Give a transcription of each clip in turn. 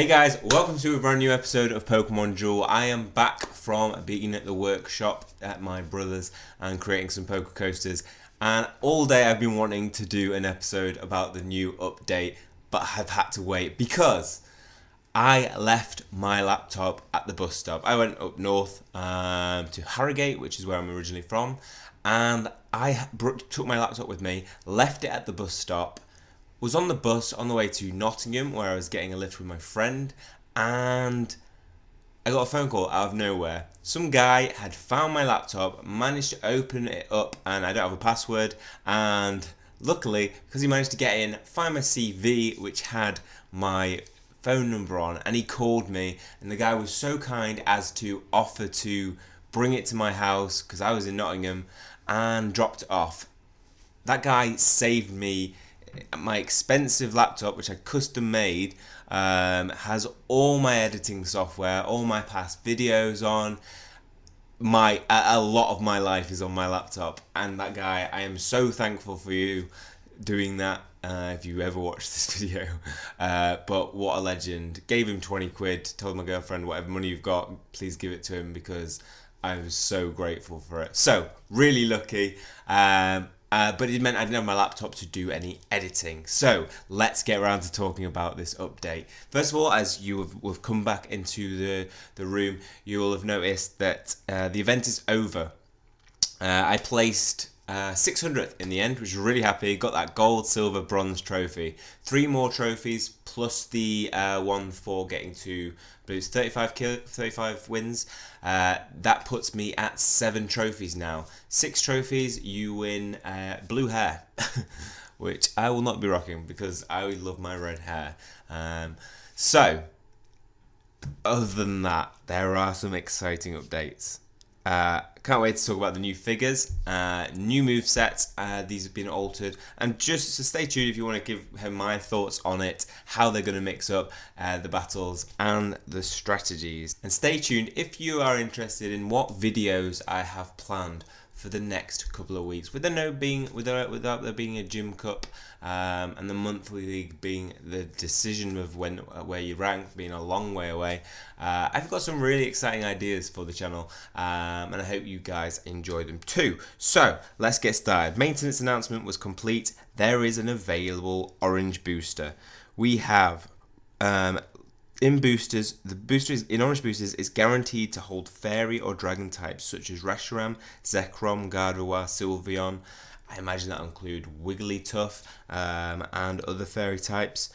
Hey guys, welcome to a brand new episode of Pokemon Duel. I am back from being at the workshop at my brother's and creating some poker coasters, and all day I've been wanting to do an episode about the new update, but I've had to wait because I left my laptop at the bus stop. I went up north to Harrogate, which is where I'm originally from, and I took my laptop with me, left it at the bus stop, was on the bus on the way to Nottingham where I was getting a lift with my friend, and I got a phone call out of nowhere. Some guy had found my laptop, managed to open it up, and I don't have a password, and luckily, because he managed to get in, find my CV which had my phone number on, and he called me, and the guy was so kind as to offer to bring it to my house because I was in Nottingham, and dropped it off. That guy saved me my expensive laptop, which I custom made, has all my editing software, all my past videos on. A lot of my life is on my laptop, and that guy, I am so thankful for you doing that. If you ever watch this video, but what a legend. Gave him 20 quid, told my girlfriend, whatever money you've got, please give it to him because I was so grateful for it. So really lucky. But it meant I didn't have my laptop to do any editing. So let's get around to talking about this update. First of all, as you have come back into the room, you will have noticed that the event is over. I placed 600th in the end, which was really happy. Got that gold, silver, bronze trophy. 3 more trophies plus the one for getting to, but it's 35 wins. That puts me at 7 trophies now. 6 trophies, you win blue hair, which I will not be rocking because I love my red hair. So, other than that, there are some exciting updates. Can't wait to talk about the new figures, new movesets, these have been altered, and just so stay tuned if you want to give him my thoughts on it, how they're going to mix up the battles and the strategies. And stay tuned if you are interested in what videos I have planned for the next couple of weeks, without there being a gym cup, and the monthly league being the decision of where you rank being a long way away. I've got some really exciting ideas for the channel, and I hope you guys enjoy them too. So let's get started. Maintenance announcement was complete. There is an available orange booster. We have in boosters, the booster in orange boosters is guaranteed to hold fairy or dragon types such as Reshiram, Zekrom, Gardevoir, Sylveon. I imagine that'll include Wigglytuff and other fairy types.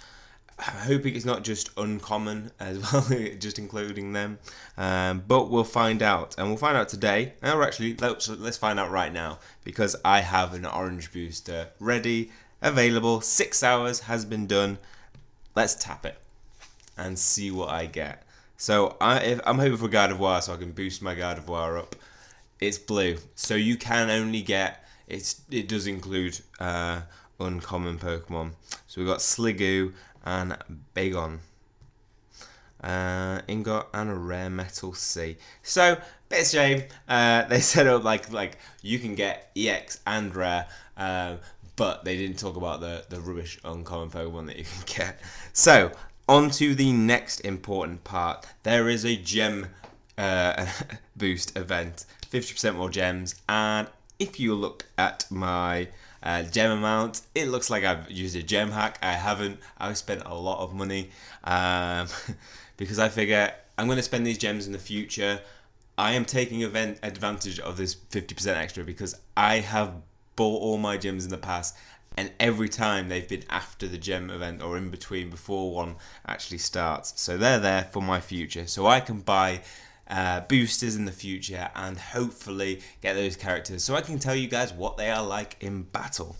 I'm hoping it's not just uncommon as well, just including them. But we'll find out, and we'll find out today. Or actually, let's find out right now because I have an orange booster ready, available. 6 hours has been done. Let's tap it and see what I get. So I'm hoping for Gardevoir so I can boost my Gardevoir up. It's blue, so you can only get, it does include uncommon Pokemon. So we've got Sliggoo and Bagon, Ingot and a rare Metal C. So bit of shame, they set up like you can get EX and rare, but they didn't talk about the rubbish uncommon Pokemon that you can get. So on to the next important part. There is a gem boost event, 50% more gems, and if you look at my gem amount, it looks like I've used a gem hack. I haven't. I've spent a lot of money because I figure I'm going to spend these gems in the future. I am taking advantage of this 50% extra because I have bought all my gems in the past, and every time they've been after the gem event or in between before one actually starts. So they're there for my future. So I can buy boosters in the future and hopefully get those characters so I can tell you guys what they are like in battle.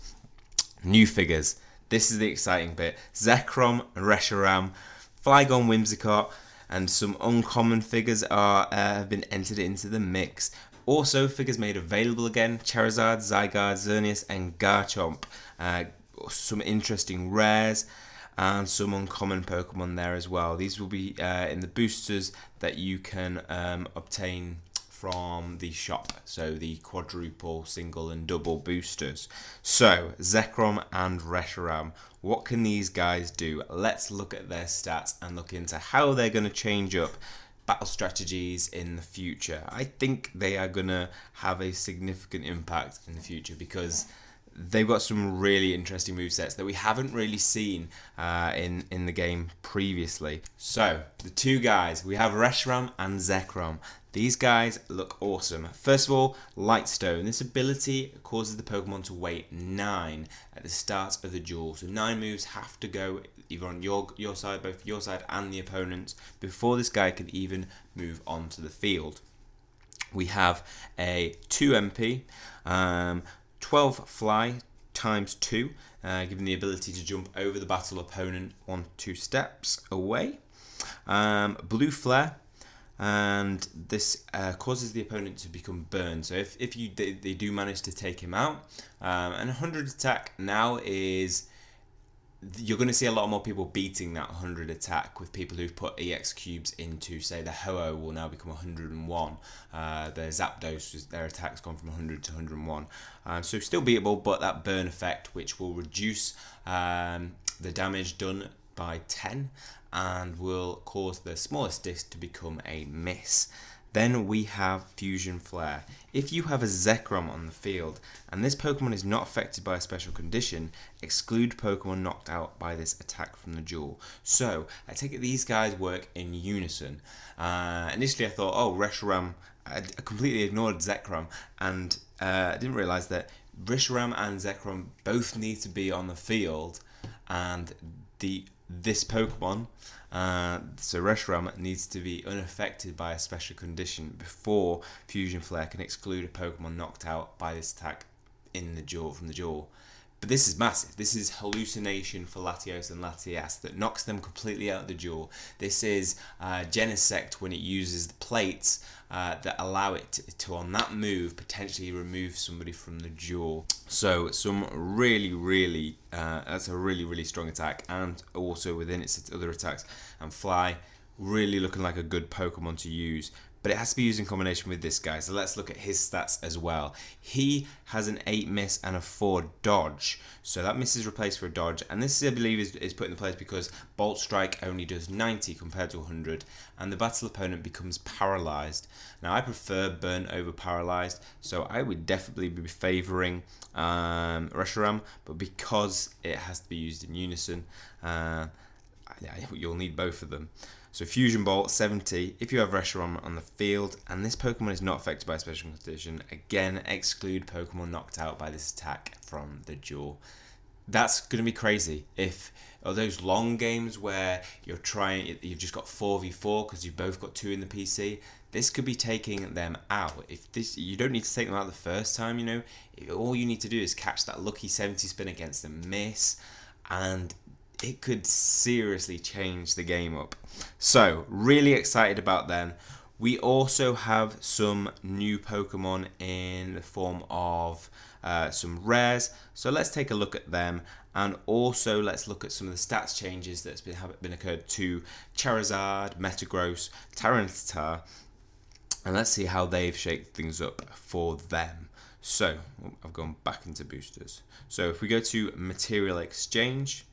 New figures. This is the exciting bit. Zekrom, Reshiram, Flygon, Whimsicott, and some uncommon figures have been entered into the mix. Also, figures made available again: Charizard, Zygarde, Xerneas, and Garchomp. Some interesting rares and some uncommon Pokemon there as well. These will be in the boosters that you can obtain from the shop, so the quadruple, single and double boosters. So Zekrom and Reshiram, what can these guys do? Let's look at their stats and look into how they're going to change up battle strategies in the future. I think they are going to have a significant impact in the future because they've got some really interesting movesets that we haven't really seen in the game previously. So, the two guys, we have Reshiram and Zekrom. These guys look awesome. First of all, Lightstone. This ability causes the Pokemon to weigh 9 at the start of the duel. So 9 moves have to go either on your side, both your side and the opponent's, before this guy can even move onto the field. We have a 2 MP, 12 fly times 2, giving the ability to jump over the battle opponent 1-2 steps away. Blue flare, and this causes the opponent to become burned. So if they do manage to take him out, and 100 attack now is, you're going to see a lot more people beating that 100 attack with people who've put EX cubes into, say, the Ho-Oh will now become 101. The Zapdos, their attack's gone from 100 to 101. So still beatable, but that burn effect, which will reduce the damage done by 10 and will cause the smallest disc to become a miss. Then we have Fusion Flare. If you have a Zekrom on the field and this Pokemon is not affected by a special condition, exclude Pokemon knocked out by this attack from the duel. So I take it these guys work in unison. Initially I thought, oh, Reshiram, I completely ignored Zekrom, and I didn't realise that Reshiram and Zekrom both need to be on the field, and this Pokemon, so Reshiram, needs to be unaffected by a special condition before Fusion Flare can exclude a Pokemon knocked out by this attack in the duel, from the duel. But this is massive. This is hallucination for Latios and Latias that knocks them completely out of the duel. This is Genesect when it uses the plates that allow it to, on that move, potentially remove somebody from the duel. So some really, that's a really strong attack, and also within its other attacks. And Fly, really looking like a good Pokemon to use. But it has to be used in combination with this guy, so let's look at his stats as well. He has an 8 miss and a 4 dodge, so that miss is replaced for a dodge, and this I believe is put in place because Bolt Strike only does 90 compared to 100, and the battle opponent becomes paralysed. Now I prefer Burn over Paralysed, so I would definitely be favouring Reshiram, but because it has to be used in unison, you'll need both of them. So Fusion Bolt 70 if you have Reshiram on the field and this Pokemon is not affected by a special condition. Again, exclude Pokemon knocked out by this attack from the duel. That's going to be crazy. If those long games where you've just got 4v4 because you've both got 2 in the PC, this could be taking them out. You don't need to take them out the first time, you know. All you need to do is catch that lucky 70 spin against them, miss, and it could seriously change the game up. So, really excited about them. We also have some new Pokemon in the form of some rares. So let's take a look at them, and also let's look at some of the stats changes that's been occurred to Charizard, Metagross, Tyranitar, and let's see how they've shaped things up for them. So, I've gone back into boosters. So if we go to Material Exchange,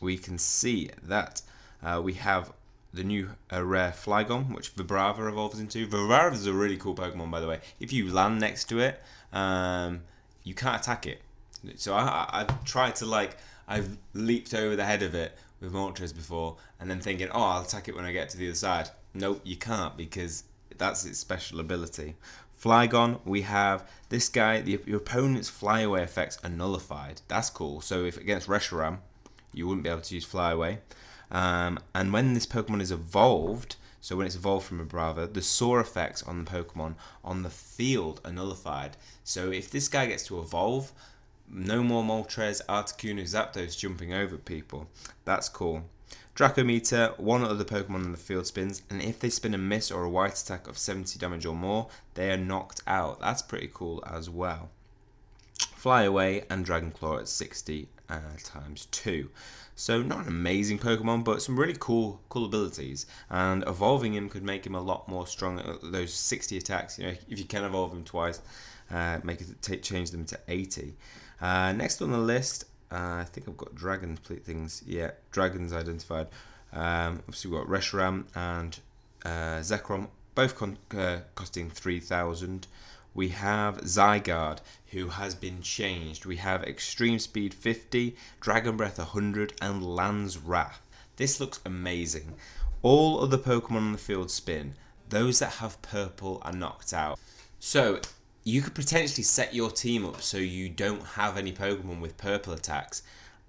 we can see that we have the new rare Flygon, which Vibrava evolves into. Vibrava is a really cool Pokemon, by the way. If you land next to it, you can't attack it. So I've tried to, I've leaped over the head of it with Moltres before, and then thinking, oh, I'll attack it when I get to the other side. Nope, you can't, because that's its special ability. Flygon, we have this guy, your opponent's flyaway effects are nullified. That's cool. So if against Reshiram, you wouldn't be able to use Flyaway. And when this Pokemon is evolved, so when it's evolved from a Brava, the Soar effects on the Pokemon on the field are nullified. So if this guy gets to evolve, no more Moltres, Articuno, Zapdos jumping over people. That's cool. Dracometer, one other Pokemon on the field spins, and if they spin a miss or a white attack of 70 damage or more, they are knocked out. That's pretty cool as well. Fly Away, and Dragon Claw at 60 times 2. So not an amazing Pokemon, but some really cool abilities. And evolving him could make him a lot more strong at those 60 attacks. You know, if you can evolve him twice, change them to 80. Next on the list, I think I've got dragon things. Yeah, dragons identified. Obviously we've got Reshiram and Zekrom, both costing 3,000. We have Zygarde, who has been changed. We have Extreme Speed 50, Dragon Breath 100, and Land's Wrath. This looks amazing. All other Pokemon on the field spin. Those that have purple are knocked out. So you could potentially set your team up so you don't have any Pokemon with purple attacks,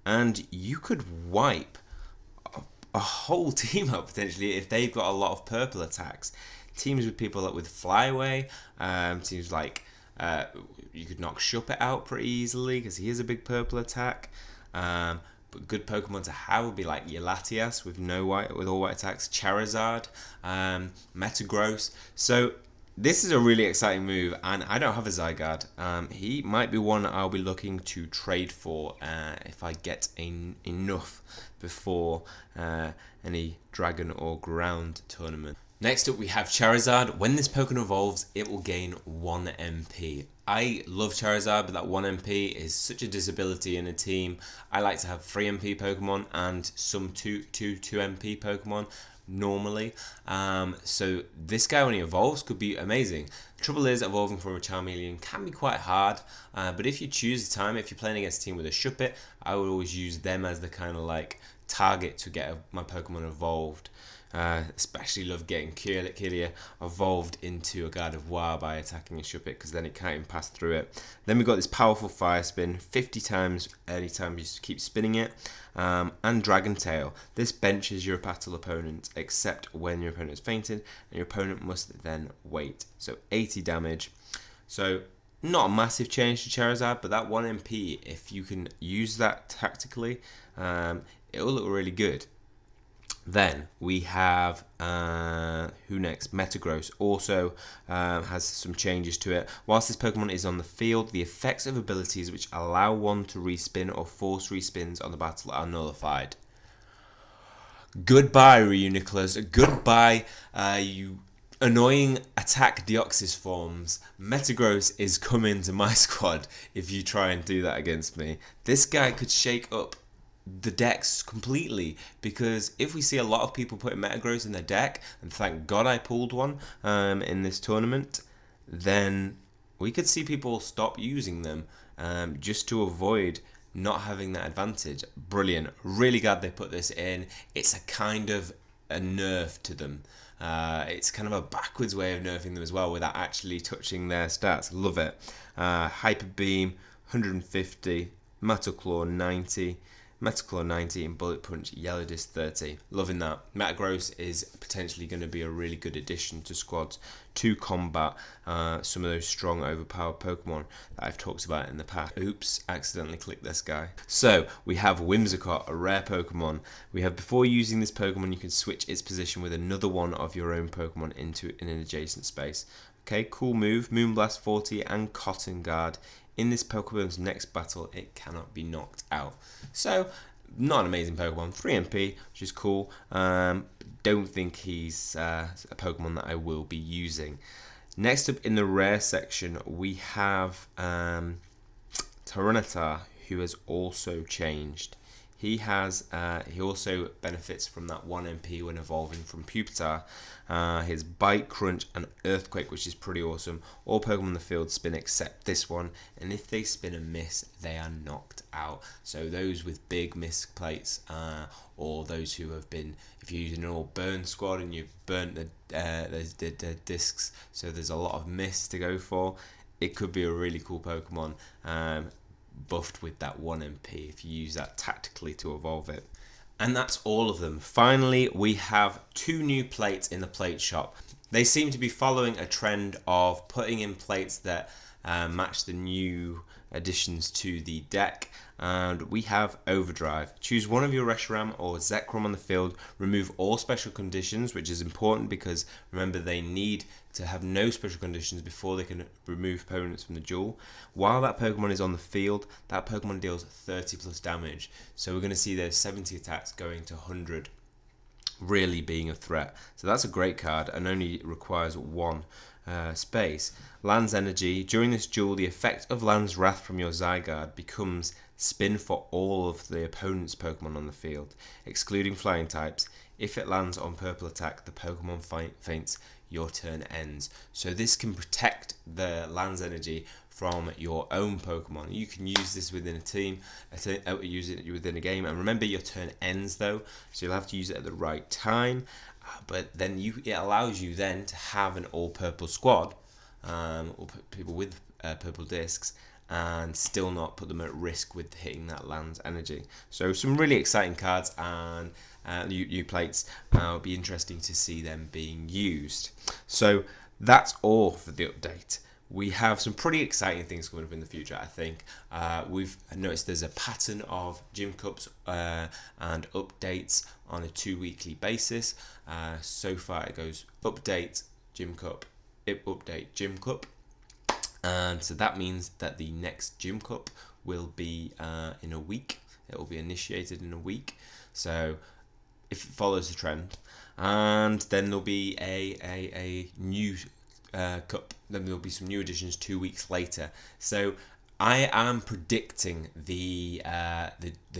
and you could wipe a whole team up potentially if they've got a lot of purple attacks. Teams with people with Flyaway, teams like you could knock Shuppet out pretty easily because he is a big purple attack. But good Pokemon to have would be like Yelatias with all white attacks, Charizard, Metagross. So this is a really exciting move, and I don't have a Zygarde. He might be one I'll be looking to trade for if I get enough before any Dragon or Ground tournament. Next up we have Charizard. When this Pokemon evolves, it will gain 1 MP. I love Charizard, but that 1 MP is such a disability in a team. I like to have 3 MP Pokemon and some 2 MP Pokemon normally. So this guy, when he evolves, could be amazing. The trouble is, evolving from a Charmeleon can be quite hard, but if you choose the time, if you're playing against a team with a Shuppet, I would always use them as the kind of like target to get my Pokemon evolved. Especially love getting Kirlia evolved into a Gardevoir by attacking a Shuppet, because then it can't even pass through it. Then we've got this powerful Fire Spin, 50 times anytime you keep spinning it, and Dragon Tail. This benches your battle opponent except when your opponent is fainted, and your opponent must then wait. So 80 damage. So not a massive change to Charizard, but that 1 MP, if you can use that tactically, it will look really good. Then we have, who next? Metagross also has some changes to it. Whilst this Pokemon is on the field, the effects of abilities which allow one to respin or force respins on the battle are nullified. Goodbye, Reuniclus. Goodbye, you annoying attack Deoxys forms. Metagross is coming to my squad if you try and do that against me. This guy could shake up the decks completely, because if we see a lot of people putting Metagross in their deck, and thank God I pulled one in this tournament, then we could see people stop using them just to avoid not having that advantage. Brilliant. Really glad they put this in. It's a kind of a nerf to them. It's kind of a backwards way of nerfing them as well without actually touching their stats. Love it. Hyper Beam 150, Metal Claw 90, Metal Claw 90, and Bullet Punch Yellow Disc 30. Loving that. Metagross is potentially going to be a really good addition to squads to combat some of those strong, overpowered Pokemon that I've talked about in the past. Oops, accidentally clicked this guy. So we have Whimsicott, a rare Pokemon. We have, before using this Pokemon, you can switch its position with another one of your own Pokemon into an adjacent space. Okay, cool move. Moonblast 40 and Cotton Guard. In this Pokemon's next battle, it cannot be knocked out. So, not an amazing Pokemon. 3 MP, which is cool. Don't think he's a Pokemon that I will be using. Next up in the rare section, we have Tyranitar, who has also changed. He also benefits from that 1 MP when evolving from Pupitar. His Bite, Crunch, and Earthquake, which is pretty awesome. All Pokemon in the field spin except this one, and if they spin and miss, they are knocked out. So those with big miss plates, or those who have been, if you're using an all burn squad and you've burnt the discs, so there's a lot of miss to go for, it could be a really cool Pokemon. Buffed with that 1 MP if you use that tactically to evolve it. And that's all of them. Finally, we have 2 new plates in the plate shop. They seem to be following a trend of putting in plates that match the new additions to the deck. And we have Overdrive. Choose one of your Reshiram or Zekrom on the field. Remove all special conditions, which is important because remember they need to have no special conditions before they can remove opponents from the duel. While that Pokemon is on the field, that Pokemon deals 30 plus damage. So we're going to see those 70 attacks going to 100, really being a threat. So that's a great card and only requires one space. Land's Energy. During this duel, the effect of Land's Wrath from your Zygarde becomes spin for all of the opponent's Pokemon on the field, excluding flying types. If it lands on purple attack, the Pokemon faints, your turn ends. So this can protect the Land's Energy from your own Pokemon. You can use this within a team, use it within a game, and remember your turn ends though, so you'll have to use it at the right time. But then it allows you then to have an all-purple squad, or people with purple discs, and still not put them at risk with hitting that Land's Energy. So some really exciting cards, and U plates. It'll be interesting to see them being used. So that's all for the update. We have some pretty exciting things coming up in the future, I think. We've noticed there's a pattern of Gym Cups and updates on a 2-weekly basis. So far it goes update, Gym Cup, update, Gym Cup. And so that means that the next Gym Cup will be in a week. It will be initiated in a week. So if it follows the trend. And then there'll be a new cup. Then there'll be some new additions 2 weeks later. So I am predicting the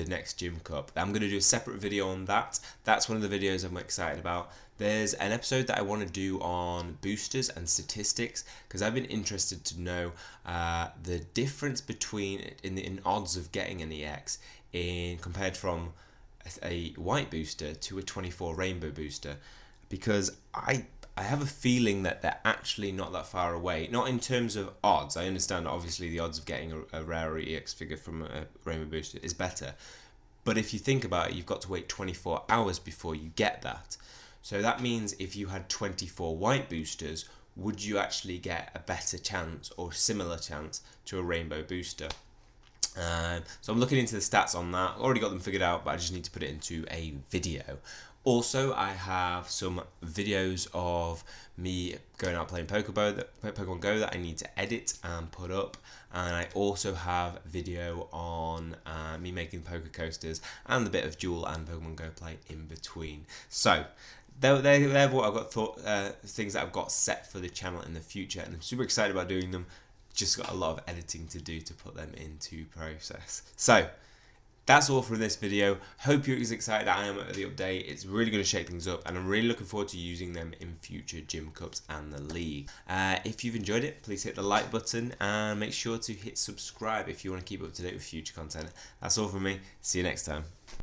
next Gym Cup. I'm going to do a separate video on that. That's one of the videos I'm excited about. There's an episode that I want to do on boosters and statistics because I've been interested to know the difference between in odds of getting an EX compared from a white booster to a 24 rainbow booster, because I have a feeling that they're actually not that far away. Not in terms of odds. I understand obviously the odds of getting a rarer EX figure from a rainbow booster is better. But if you think about it, you've got to wait 24 hours before you get that. So that means if you had 24 white boosters, would you actually get a better chance or similar chance to a rainbow booster? So I'm looking into the stats on that. Already got them figured out, but I just need to put it into a video. Also, I have some videos of me going out playing Pokemon Go that I need to edit and put up. And I also have video on me making poker coasters and a bit of Duel and Pokemon Go play in between. So they're what I've got things that I've got set for the channel in the future, and I'm super excited about doing them. Just got a lot of editing to do to put them into process. So that's all for this video. Hope you're as excited as I am at the update. It's really going to shake things up, and I'm really looking forward to using them in future Gym Cups and the League. If you've enjoyed it, please hit the like button and make sure to hit subscribe if you want to keep up to date with future content. That's all from me. See you next time.